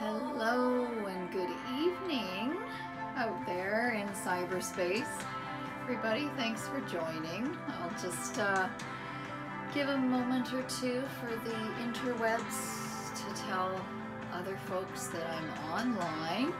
Hello and good evening out there in cyberspace. Everybody, thanks for joining. I'll just give a moment or two for the interwebs to tell other folks that I'm online.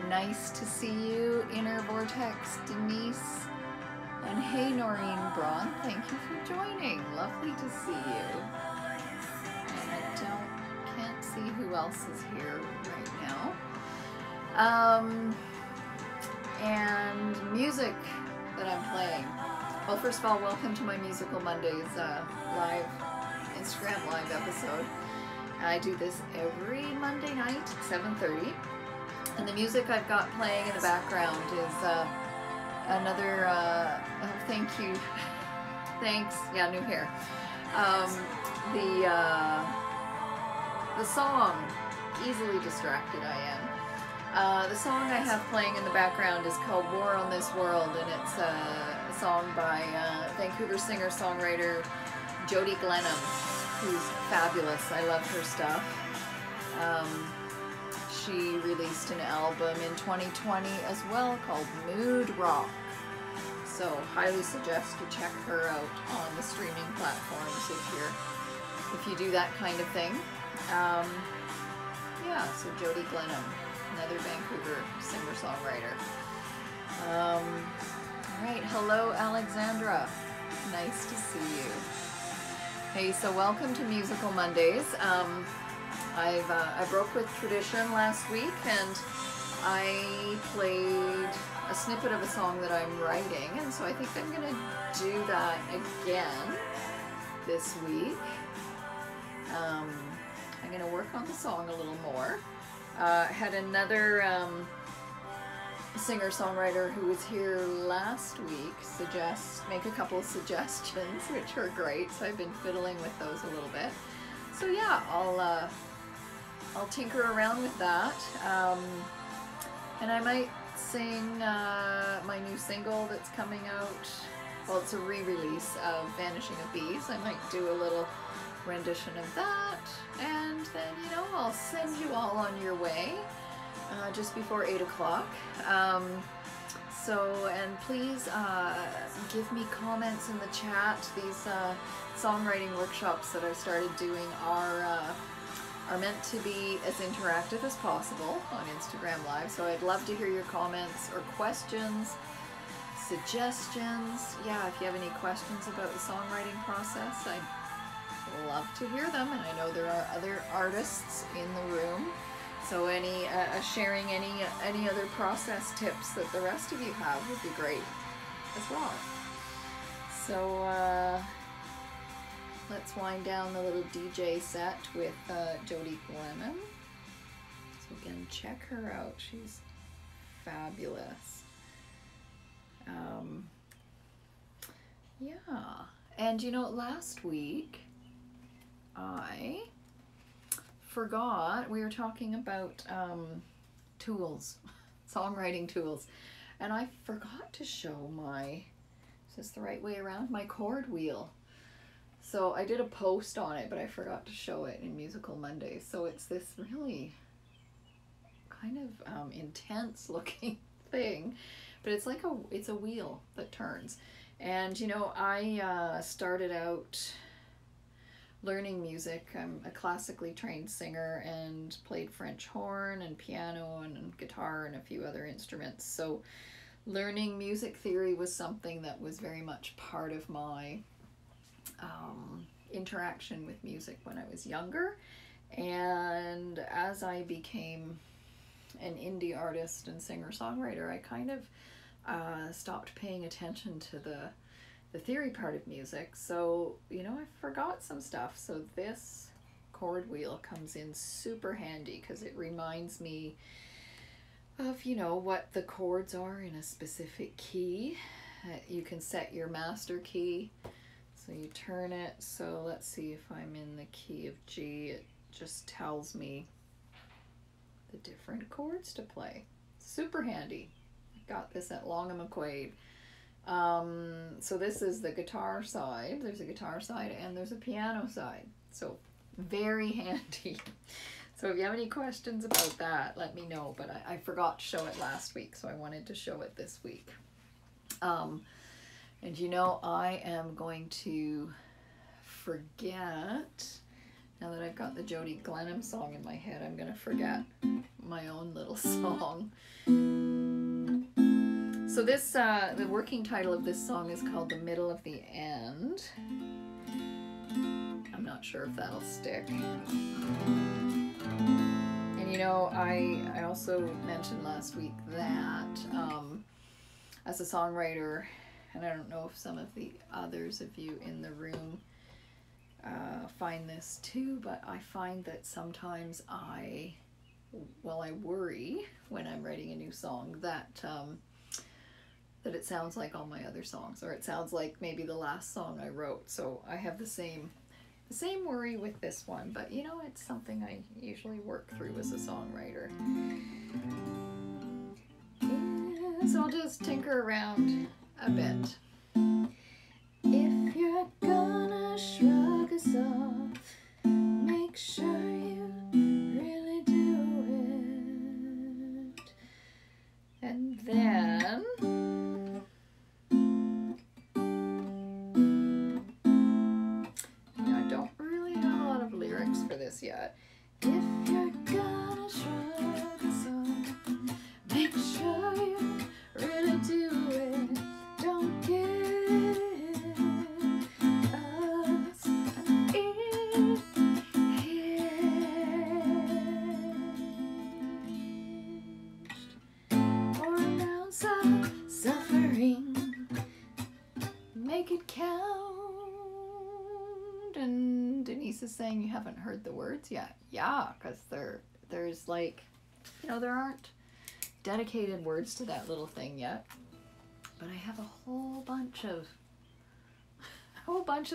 Nice to see you, Inner Vortex, Denise, and hey Noreen Braun, thank you for joining. Lovely to see you. And I can't see who else is here right now. And music that I'm playing. Well, first of all, welcome to my Musical Mondays live Instagram live episode. I do this every Monday night at 7:30. And the music I've got playing in the background is another, oh, thank you, thanks, yeah, new hair. The song, Easily Distracted I Am. The song I have playing in the background is called War on This World, and it's a song by Vancouver singer-songwriter Jody Glenham, who's fabulous. I love her stuff. She released an album in 2020 as well called Mood Rock. So highly suggest you check her out on the streaming platforms if you do that kind of thing. Yeah, so Jody Glenham, another Vancouver singer-songwriter. Alright, hello Alexandra. Nice to see you. Hey, so welcome to Musical Mondays. I broke with tradition last week and I played a snippet of a song that I'm writing, and so I think I'm going to do that again this week. I'm going to work on the song a little more. Had another singer-songwriter who was here last week make a couple of suggestions, which were great, so I've been fiddling with those a little bit. So yeah, I'll tinker around with that, and I might sing my new single that's coming out. Well, it's a re-release of Vanishing of Bees. I might do a little rendition of that, and then, you know, I'll send you all on your way just before 8 o'clock. And please give me comments in the chat. These songwriting workshops that I've started doing are meant to be as interactive as possible on Instagram Live, so I'd love to hear your comments or questions, suggestions. Yeah, if you have any questions about the songwriting process, I'd love to hear them, and I know there are other artists in the room, so any sharing any other process tips that the rest of you have would be great as well. So let's wind down the little DJ set with Jody Glenham. So again, check her out. She's fabulous. Yeah, and you know, last week I forgot, we were talking about tools, songwriting tools, and I forgot to show my, is this the right way around? My chord wheel. So I did a post on it, but I forgot to show it in Musical Mondays. So it's this really kind of intense looking thing, but it's like it's a wheel that turns. And you know, I started out learning music. I'm a classically trained singer and played French horn and piano and guitar and a few other instruments. So learning music theory was something that was very much part of my interaction with music when I was younger. And as I became an indie artist and singer-songwriter, I kind of stopped paying attention to the theory part of music. So, you know, I forgot some stuff. So this chord wheel comes in super handy because it reminds me of, you know, what the chords are in a specific key. You can set your master key. So you turn it. So let's see if I'm in the key of G. It just tells me the different chords to play. Super handy. I got this at Long and McQuaid. So this is the guitar side. There's a guitar side and there's a piano side. So very handy. So if you have any questions about that, let me know. But I forgot to show it last week, so I wanted to show it this week. And you know, I am going to forget, now that I've got the Jody Glenham song in my head, I'm going to forget my own little song. So this, the working title of this song is called The Middle of the End. I'm not sure if that'll stick. And you know, I also mentioned last week that as a songwriter, and I don't know if some of the others of you in the room find this too, but I find that sometimes I worry when I'm writing a new song that that it sounds like all my other songs, or it sounds like maybe the last song I wrote. So I have the same worry with this one, but you know, it's something I usually work through as a songwriter. Yeah, so I'll just tinker around a bit. If you're gonna shrug us off, make sure you really do it. And then I don't really have a lot of lyrics for this yet. If you're gonna shrug us off, make sure you really do it. Don't give us an inch or an ounce of suffering. Make it count. And Denise is saying you haven't heard the words yet. Yeah, because there's like, you know, there aren't dedicated words to that little thing yet. But I have a whole bunch of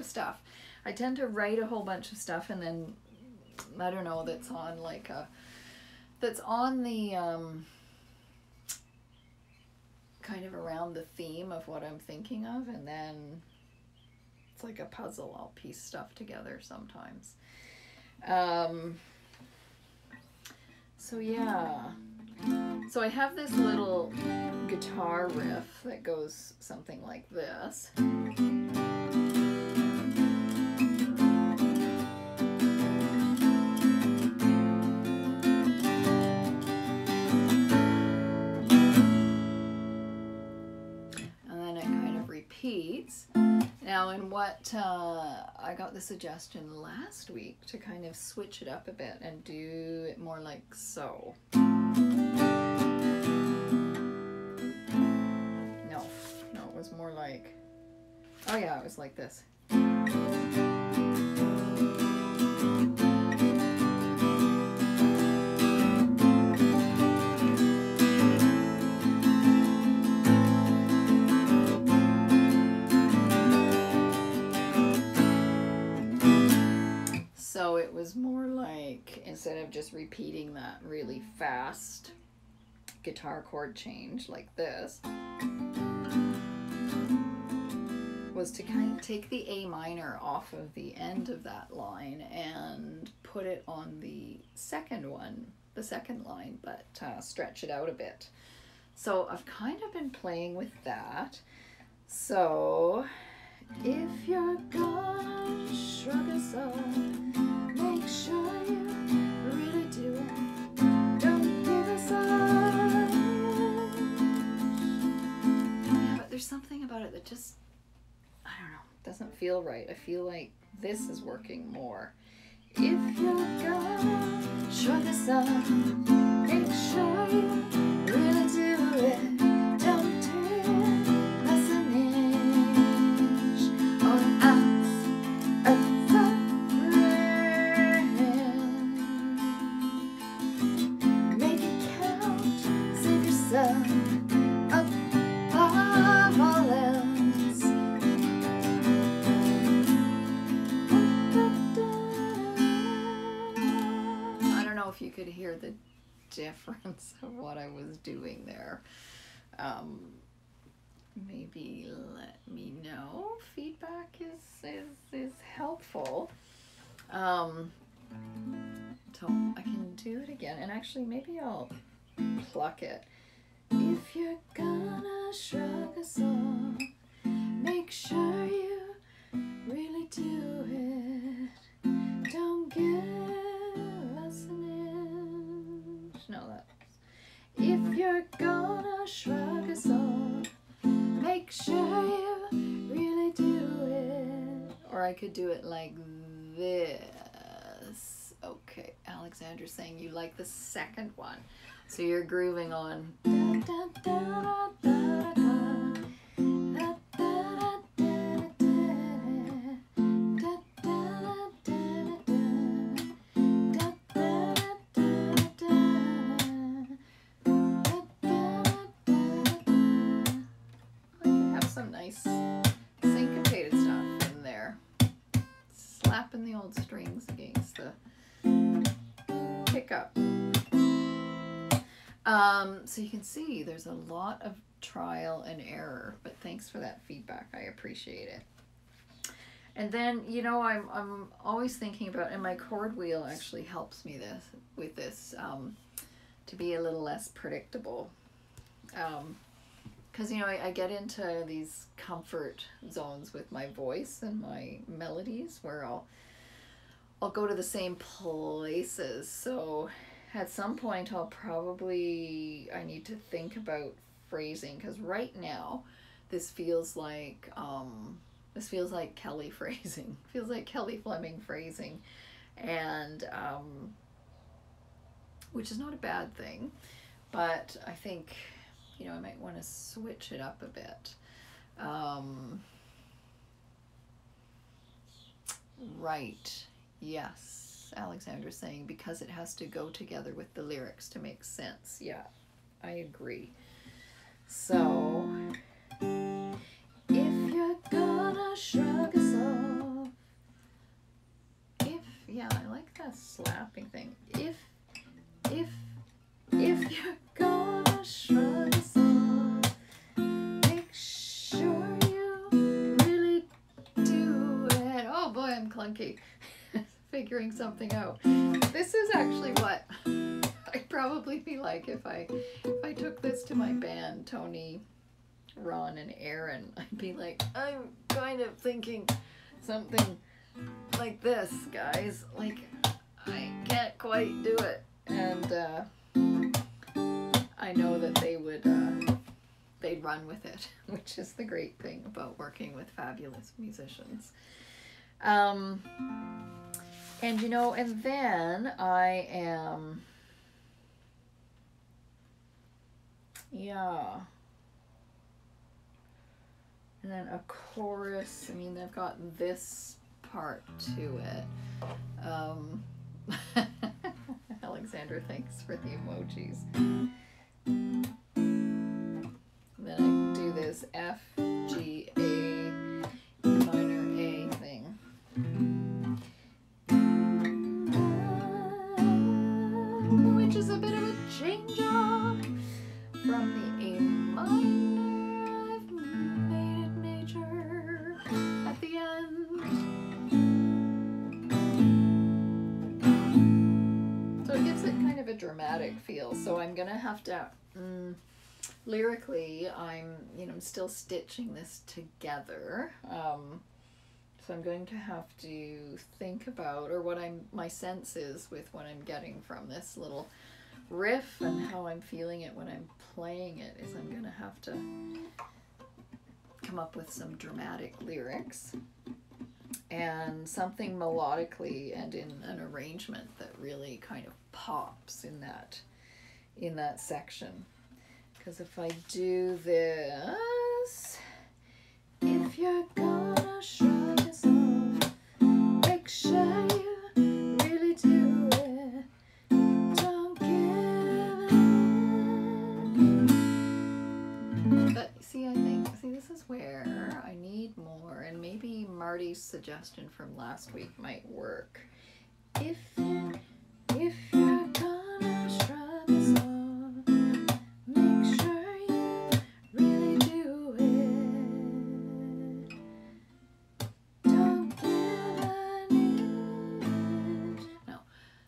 stuff. I tend to write a whole bunch of stuff, and then I don't know, that's on like that's on the kind of around the theme of what I'm thinking of, and then it's like a puzzle. I'll piece stuff together sometimes. So yeah. So I have this little guitar riff that goes something like this. And then it kind of repeats. Now in what I got the suggestion last week to kind of switch it up a bit and do it more like so. No, it was more like, oh yeah, it was like this. So it was more like, instead of just repeating that really fast guitar chord change like this, was to kind of take the A minor off of the end of that line and put it on the second one, the second line, but stretch it out a bit. So I've kind of been playing with that. So if you're gonna shrug us off, make sure you really do it. Don't give us up. Yeah, but there's something about it that just, I don't know, doesn't feel right. I feel like this is working more. If you're gonna shrug us off, make sure you really do it. Don't take less an inch or an ounce of suffering. Make it count, save yourself above all else. I don't know if you could hear the difference of what I was doing there. Maybe let me know. Feedback is helpful. So I can do it again. And actually, maybe I'll pluck it. If you're gonna shrug us off, make sure you really do it. Don't give us an inch. No, that's... If you're gonna shrug us off, make sure you really do it. Or I could do it like this. Okay, Alexander's saying you like the second one. So you're grooving on. Some nice syncopated stuff in there. Slapping the old strings against the pickup. So you can see there's a lot of trial and error, but thanks for that feedback. I appreciate it. And then, you know, I'm always thinking about, and my chord wheel actually helps me with this to be a little less predictable. Because, you know, I get into these comfort zones with my voice and my melodies where I'll go to the same places. So at some point I need to think about phrasing, because right now this feels like Kelly phrasing. Feels like Kelly Fleming phrasing, and which is not a bad thing, but I think, you know, I might want to switch it up a bit. Right. Yes. Alexander's saying because it has to go together with the lyrics to make sense. Yeah, I agree. So, if you're gonna shrug us off, yeah, I like that slapping thing. If you're gonna shrug us off, make sure you really do it. Oh boy, I'm clunky. Figuring something out. This is actually what I'd probably be like if I took this to my band, Tony, Ron, and Aaron. I'd be like, I'm kind of thinking something like this, guys. Like, I can't quite do it. And I know that they would, they'd run with it, which is the great thing about working with fabulous musicians. And, you know, and then I am, yeah. And then a chorus, I mean, they've got this part to it. Alexander, thanks for the emojis. Then I do this F, G, A, minor A thing. Which is a bit of a change up from the A minor. I've made it major at the end. So it gives it kind of a dramatic feel. So I'm gonna have to, lyrically, I'm still stitching this together. So I'm going to have to think about, or what my sense is with what I'm getting from this little riff and how I'm feeling it when I'm playing it, is I'm going to have to come up with some dramatic lyrics and something melodically and in an arrangement that really kind of pops in that section. Because if I do this, if you're gonna shrug us off, make sure you really do it. Don't give in. But see, this is where I need more, and maybe Marty's suggestion from last week might work. If you're gonna shrug us off, make sure you really do it. Don't give an inch. No.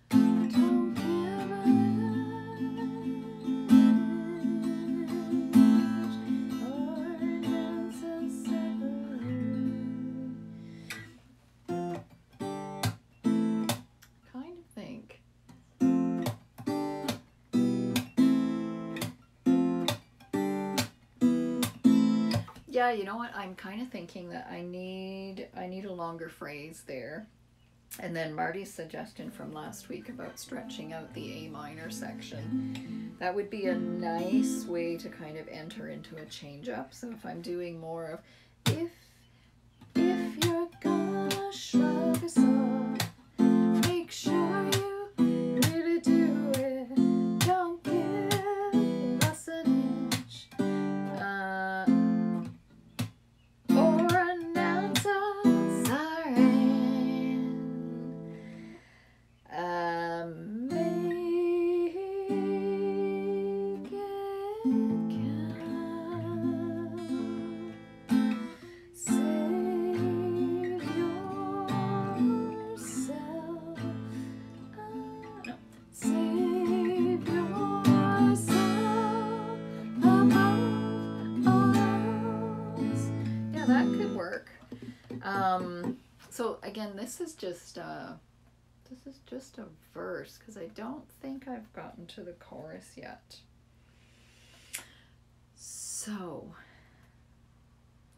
Don't give Yeah, you know what? I'm kind of thinking that I need a longer phrase there. And then Marty's suggestion from last week about stretching out the A minor section. That would be a nice way to kind of enter into a change up. So if I'm doing more of if you're gonna shrug us off, make sure you really do it. Don't give us an inch. Or announce a siren. Make it count. Save yourself. No. Save yourself above all else. Yeah, that could work. So again, this is just a verse because I don't think I've gotten to the chorus yet. So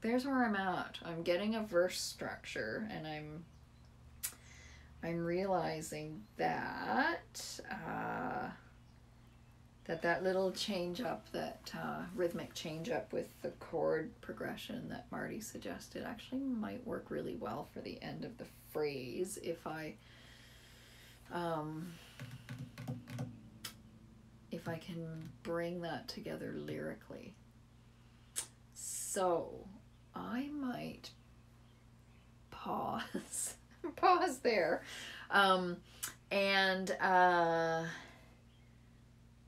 there's where I'm at. I'm getting a verse structure, and I'm realizing that that little change up, that rhythmic change up with the chord progression that Marty suggested actually might work really well for the end of the phrase if I can bring that together lyrically. So I might pause there, and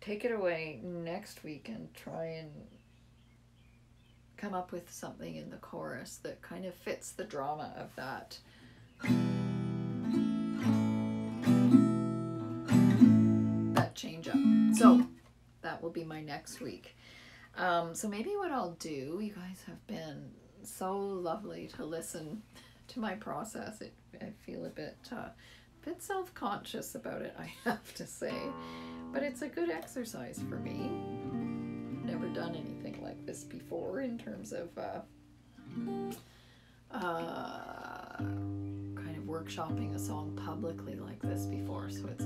take it away next week and try and come up with something in the chorus that kind of fits the drama of that. That change up. So that will be my next week. So maybe what I'll do, you guys have been so lovely to listen to my process. I feel a bit self-conscious about it, I have to say, but it's a good exercise for me. Never done anything like this before in terms of kind of workshopping a song publicly like this before, so it's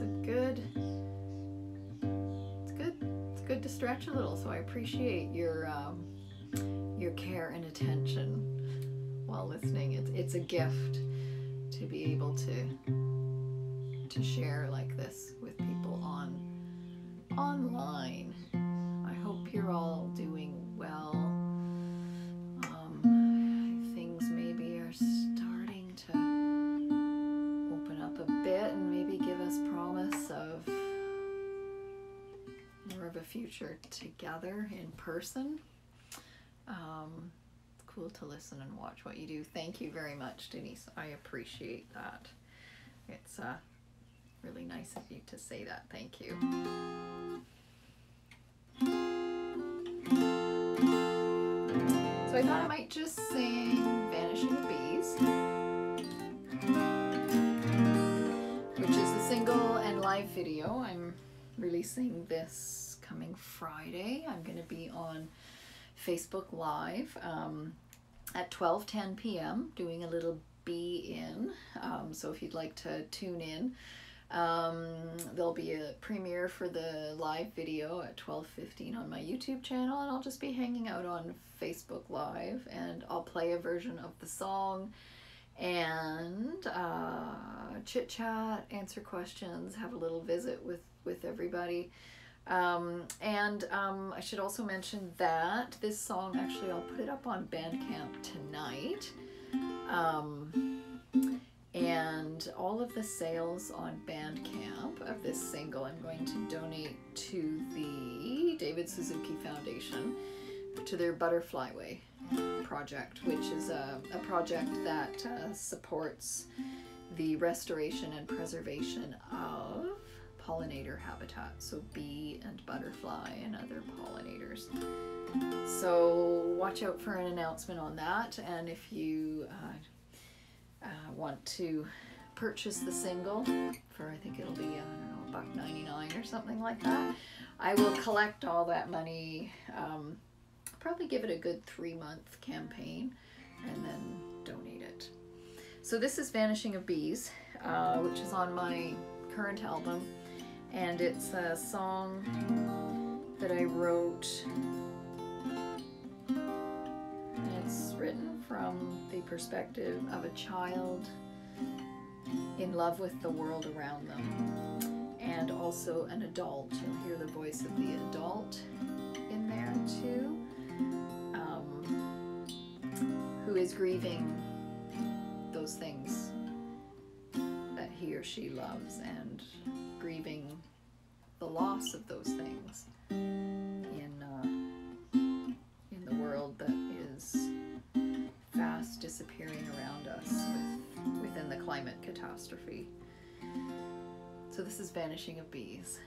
good to stretch a little. So I appreciate your care and attention while listening. It's a gift to be able to share like this with people online. I hope you're all doing well. Things maybe are starting to open up a bit and maybe give us promise of more of a future together in person. It's cool to listen and watch what you do. Thank you very much, Denise. I appreciate that. It's really nice of you to say that. Thank you. So I thought I might just sing Vanishing Bees, which is the single and live video. I'm releasing this coming Friday. I'm going to be on Facebook Live at 12:10 p.m. doing a little be-in. So if you'd like to tune in, there'll be a premiere for the live video at 12:15 on my YouTube channel, and I'll just be hanging out on Facebook Live, and I'll play a version of the song and chit chat, answer questions, have a little visit with everybody. I should also mention that this song, actually I'll put it up on Bandcamp tonight. And all of the sales on Bandcamp of this single I'm going to donate to the David Suzuki Foundation, to their Butterfly Way project, which is a project that supports the restoration and preservation of pollinator habitat, so bee and butterfly and other pollinators. So watch out for an announcement on that, and if you want to purchase the single for, I think it'll be, I don't know, $1.99 or something like that, I will collect all that money, probably give it a good 3-month campaign and then donate it. So this is Vanishing of Bees, which is on my current album, and it's a song that I wrote, and it's written from the perspective of a child in love with the world around them, and also an adult. You'll hear the voice of the adult in there too, who is grieving those things that he or she loves and grieving the loss of those things in the world that is fast disappearing around us within the climate catastrophe. So this is Vanishing of Bees.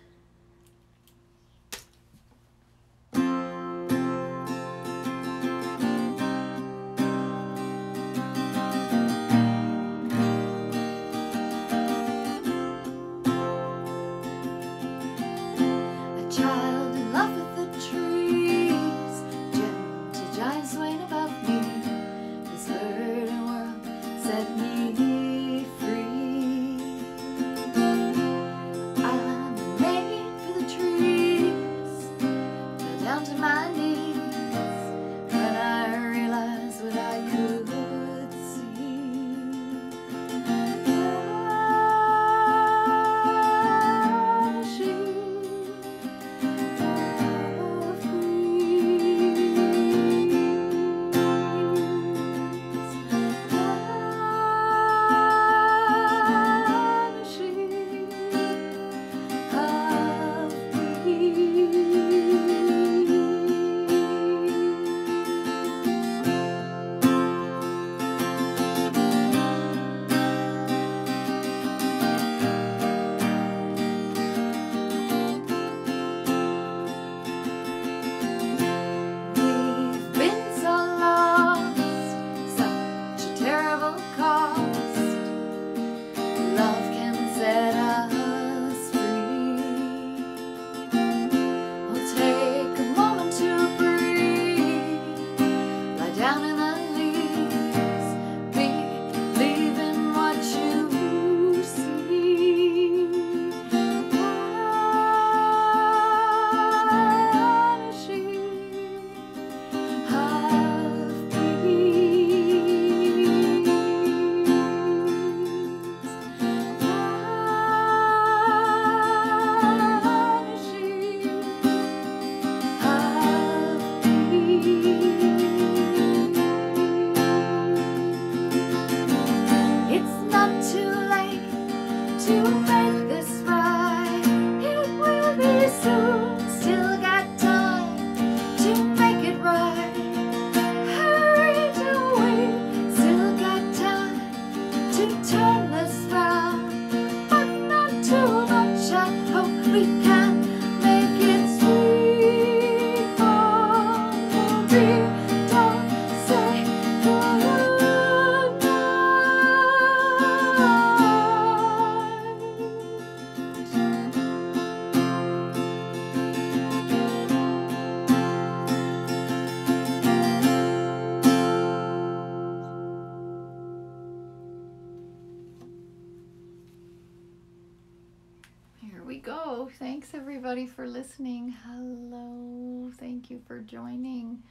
Go. Thanks everybody for listening. Hello. Thank you for joining.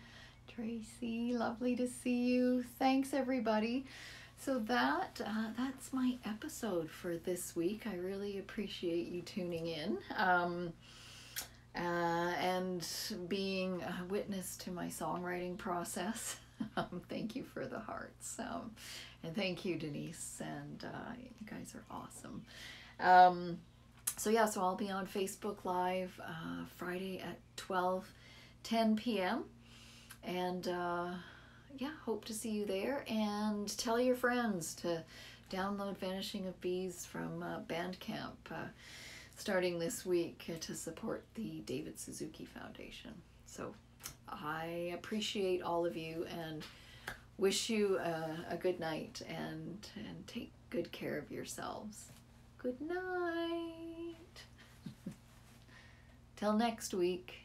Tracy, lovely to see you. Thanks everybody. So that's my episode for this week. I really appreciate you tuning in and being a witness to my songwriting process. Thank you for the hearts. And thank you, Denise. And you guys are awesome. So yeah, so I'll be on Facebook Live Friday at 12:10 p.m. And yeah, hope to see you there. And tell your friends to download Vanishing of Bees from Bandcamp starting this week to support the David Suzuki Foundation. So I appreciate all of you and wish you a good night and take good care of yourselves. Good night. Till next week.